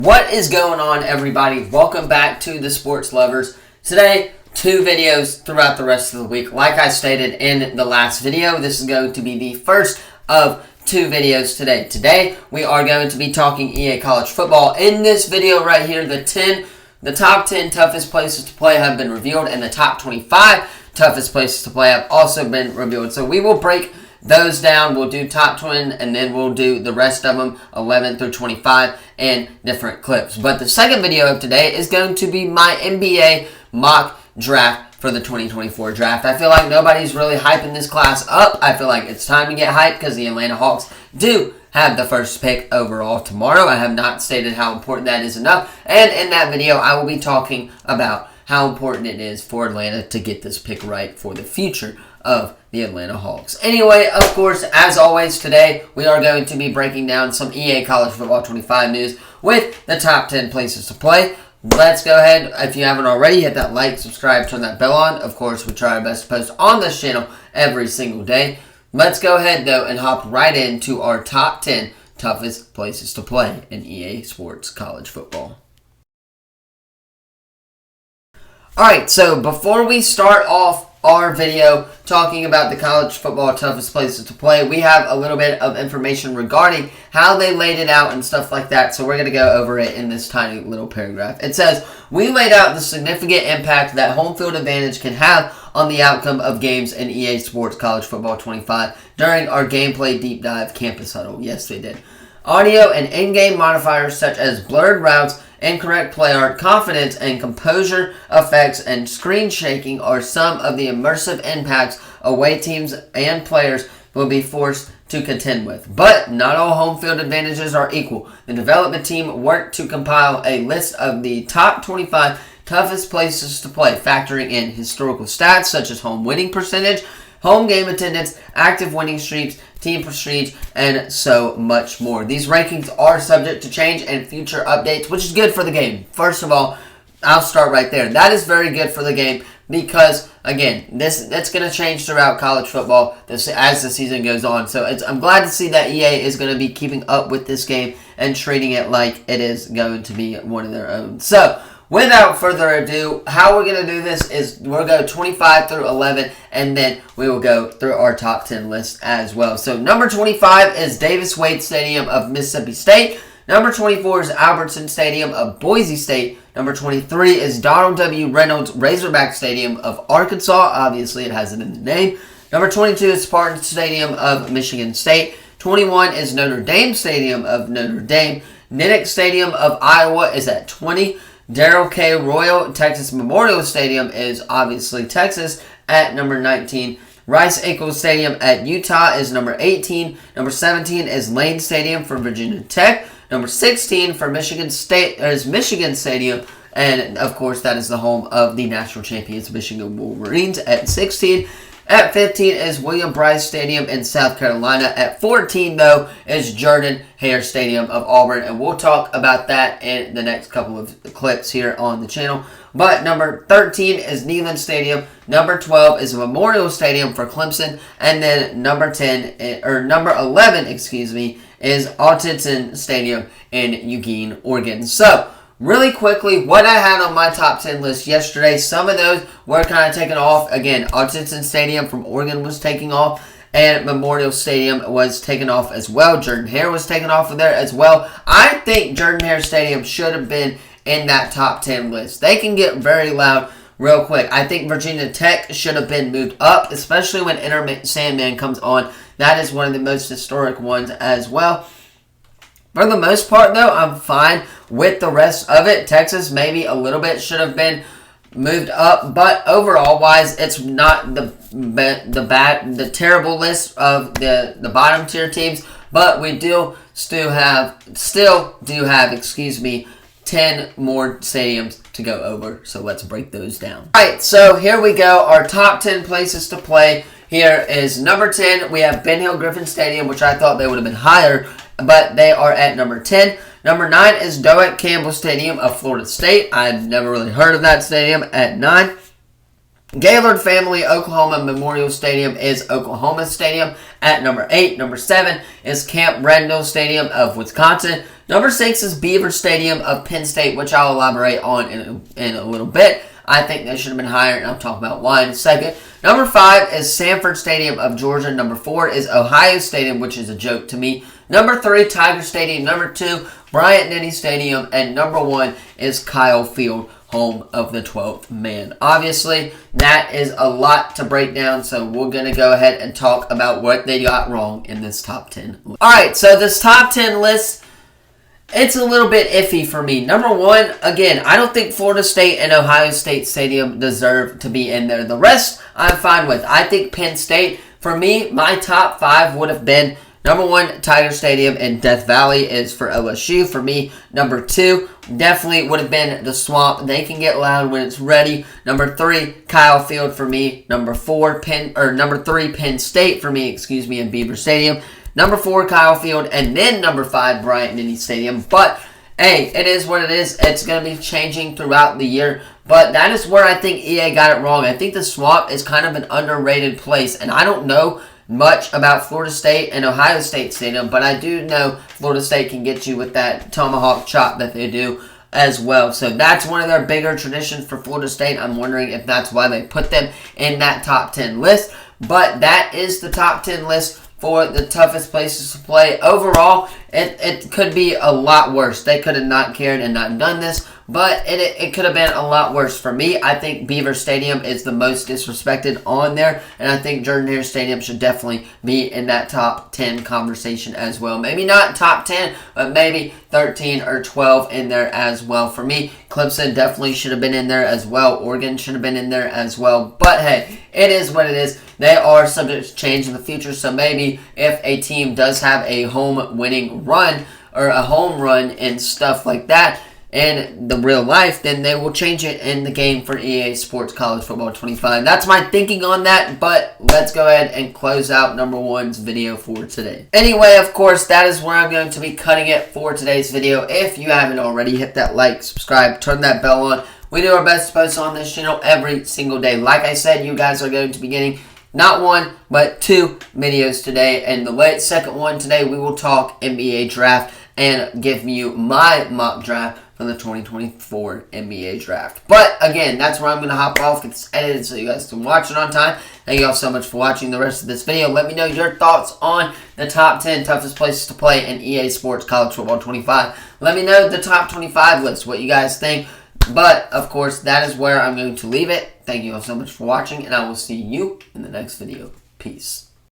What is going on, everybody? Welcome back to the Sports Lovers. Today, 2 videos throughout the rest of the week. Like I stated in the last video, this is going to be the first of 2 videos today. Today, we are going to be talking EA College Football. In this video right here, the top 10 toughest places to play have been revealed, and the top 25 toughest places to play have also been revealed. So we will break those down. We'll do top 10, and then we'll do the rest of them, 11 through 25, in different clips. But the second video of today is going to be my NBA mock draft for the 2024 draft. I feel like nobody's really hyping this class up. I feel like it's time to get hyped because the Atlanta Hawks do have the first pick overall tomorrow. I have not stated how important that is enough. And in that video, I will be talking about how important it is for Atlanta to get this pick right for the future of the Atlanta Hawks. Anyway, of course, as always, today we are going to be breaking down some EA College Football 25 news with the top 10 places to play. Let's go ahead. If you haven't already, hit that like, subscribe, turn that bell on. Of course, we try our best to post on this channel every single day. Let's go ahead, though, and hop right into our top 10 toughest places to play in EA Sports College Football. Alright, so before we start off our video talking about the college football toughest places to play, we have a little bit of information regarding how they laid it out and stuff like that, so we're going to go over it in this tiny little paragraph. It says, we laid out the significant impact that home field advantage can have on the outcome of games in EA Sports College Football 25 during our gameplay deep dive campus huddle. Yes, they did. Audio and in-game modifiers such as blurred routes, incorrect play art, confidence and composure effects, and screen shaking are some of the immersive impacts away teams and players will be forced to contend with. But not all home field advantages are equal. The development team worked to compile a list of the top 25 toughest places to play, factoring in historical stats such as home winning percentage, home game attendance, active winning streaks, team prestige, and so much more. These rankings are subject to change and future updates, which is good for the game. First of all, I'll start right there. That is very good for the game because, again, that's going to change throughout college football as the season goes on. So I'm glad to see that EA is going to be keeping up with this game and treating it like it is going to be one of their own. So, without further ado, how we're going to do this is we'll go 25 through 11, and then we will go through our top 10 list as well. So number 25 is Davis-Wade Stadium of Mississippi State. Number 24 is Albertson Stadium of Boise State. Number 23 is Donald W. Reynolds Razorback Stadium of Arkansas. Obviously, it has it in the name. Number 22 is Spartan Stadium of Michigan State. 21 is Notre Dame Stadium of Notre Dame. Ninick Stadium of Iowa is at 20. Darrell K. Royal Texas Memorial Stadium is obviously Texas at number 19. Rice-Eccles Stadium at Utah is number 18. Number 17 is Lane Stadium for Virginia Tech. Number 16 for Michigan State is Michigan Stadium, and of course that is the home of the national champions Michigan Wolverines at 16. At 15 is William Bryce Stadium in South Carolina. At 14, though, is Jordan-Hare Stadium of Auburn, and we'll talk about that in the next couple of clips here on the channel. But number 13 is Neyland Stadium. Number 12 is Memorial Stadium for Clemson, and then number 11, is Autzen Stadium in Eugene, Oregon. So, really quickly, what I had on my top 10 list yesterday, some of those were kind of taken off. Again, Autzen Stadium from Oregon was taking off, and Memorial Stadium was taken off as well. Jordan-Hare was taken off of there as well. I think Jordan-Hare Stadium should have been in that top 10 list. They can get very loud real quick. I think Virginia Tech should have been moved up, especially when Enter Sandman comes on. That is one of the most historic ones as well. For the most part, though, I'm fine with the rest of it. Texas maybe a little bit should have been moved up, but overall-wise, it's not the terrible list of the bottom tier teams. But we still do have 10 more stadiums to go over. So let's break those down. All right, so here we go. Our top 10 places to play. Here is number 10. We have Ben Hill Griffin Stadium, which I thought they would have been higher, but they are at number 10. Number 9 is Doak Campbell Stadium of Florida State. I've never really heard of that stadium at 9. Gaylord Family Oklahoma Memorial Stadium is Oklahoma Stadium at number 8. Number 7 is Camp Randall Stadium of Wisconsin. Number 6 is Beaver Stadium of Penn State, which I'll elaborate on in a little bit. I think they should have been higher, and I'll talk about why in a second. Number 5 is Sanford Stadium of Georgia. Number 4 is Ohio Stadium, which is a joke to me. Number 3, Tiger Stadium. Number 2, Bryant-Denny Stadium. And number 1 is Kyle Field, home of the 12th man. Obviously, that is a lot to break down, so we're going to go ahead and talk about what they got wrong in this top 10 list. Alright, so this top 10 list, it's a little bit iffy for me. Number 1, again, I don't think Florida State and Ohio State Stadium deserve to be in there. The rest, I'm fine with. I think Penn State, for me, my top 5 would have been number 1, Tiger Stadium in Death Valley is for LSU. For me, number 2 definitely would have been the Swamp. They can get loud when it's ready. Number 3, Kyle Field for me. Number 3, Penn State for me, in Beaver Stadium. Number 4, Kyle Field, and then number 5, Bryant-Denny Stadium. But hey, it is what it is. It's going to be changing throughout the year. But that is where I think EA got it wrong. I think the Swamp is kind of an underrated place, and I don't know much about Florida State and Ohio State Stadium, but I do know Florida State can get you with that tomahawk chop that they do as well. So that's one of their bigger traditions for Florida State. I'm wondering if that's why they put them in that top 10 list. But that is the top 10 list for the toughest places to play. Overall, it could be a lot worse. They could have not cared and not done this, but it could have been a lot worse. For me, I think Beaver Stadium is the most disrespected on there, and I think Jordan-Hare Stadium should definitely be in that top 10 conversation as well. Maybe not top 10, but maybe 13 or 12 in there as well. For me, Clemson definitely should have been in there as well. Oregon should have been in there as well. But hey, it is what it is. They are subject to change in the future, so maybe if a team does have a home winning run or a home run and stuff like that in the real life, then they will change it in the game for EA Sports College Football 25. That's my thinking on that, but let's go ahead and close out number 1's video for today. Anyway, of course, that is where I'm going to be cutting it for today's video. If you haven't already, hit that like, subscribe, turn that bell on. We do our best to post on this channel every single day. Like I said, you guys are going to be getting not 1, but 2 videos today. And the second one today, we will talk NBA draft and give you my mock draft for the 2024 NBA draft. But again, that's where I'm going to hop off. It's edited so you guys can watch it on time. Thank you all so much for watching the rest of this video. Let me know your thoughts on the top 10 toughest places to play in EA Sports College Football 25. Let me know the top 25 list, what you guys think. But, of course, that is where I'm going to leave it. Thank you all so much for watching, and I will see you in the next video. Peace.